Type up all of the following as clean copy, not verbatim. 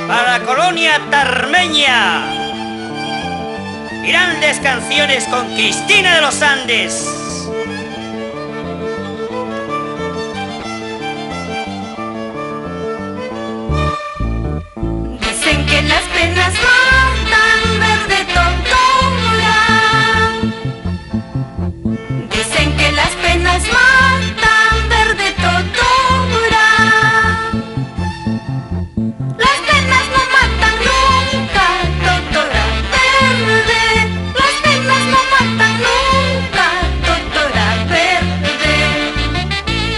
para la colonia Tarmeña. Grandes canciones con Cristina de los Andes. Dicen que las penas matan, verde tontura. Dicen que las penas matan, verde tontura. Las penas no matan nunca, totora verde. Las penas no matan nunca, totora verde.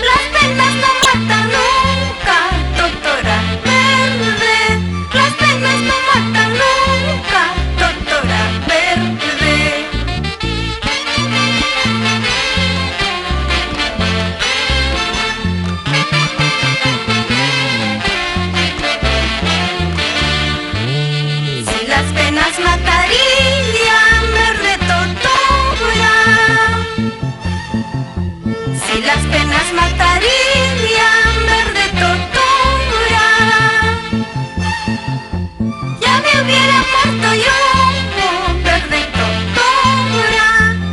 Las penas no matan nunca, totora verde. Las penas no matan nunca, totora verde. Si las penas matarían, verde tortura. Si las penas matarían, verde tortura. Ya me hubiera muerto yo, verde tortura.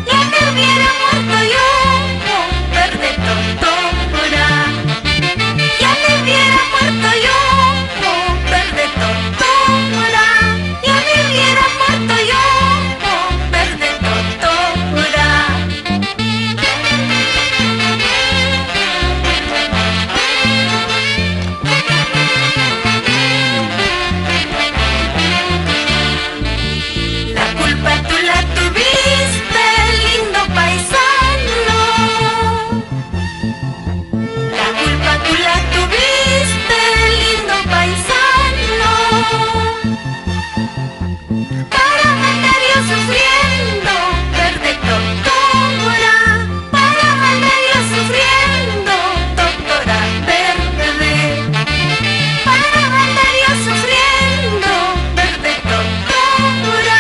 Ya me hubiera muerto yo, verde tortura. Ya me hubiera muerto yo, verde tortura. Ya me hubiera muerto yo, verde tortura. La culpa tú la tuviste, lindo paisano. La culpa tú la tuviste, lindo paisano. Para andar yo sufriendo, verde tortura. Para andar yo sufriendo, doctora verde. Para andar yo sufriendo, verde tortura.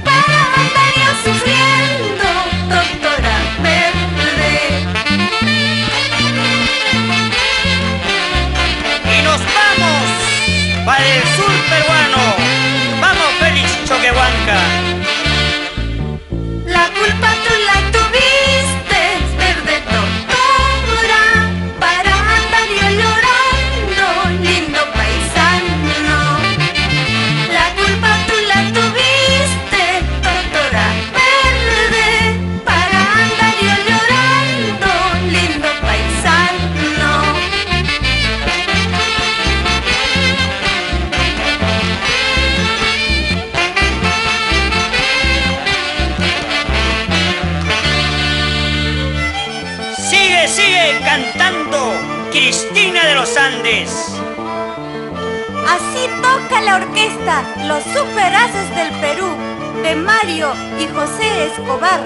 Para andar yo sufriendo, doctora verde. Y nos vamos para el sur peruano. Vamos, Félix Choquehuanca. La culpa tú la tuviste, verde tortura. Para andar yo llorando, lindo paisano. La culpa tú la tuviste, doctora verde. Para andar yo llorando, lindo paisano. Sigue cantando Cristina de los Andes. Así toca la orquesta Los Superaces del Perú, de Mario y José Escobar.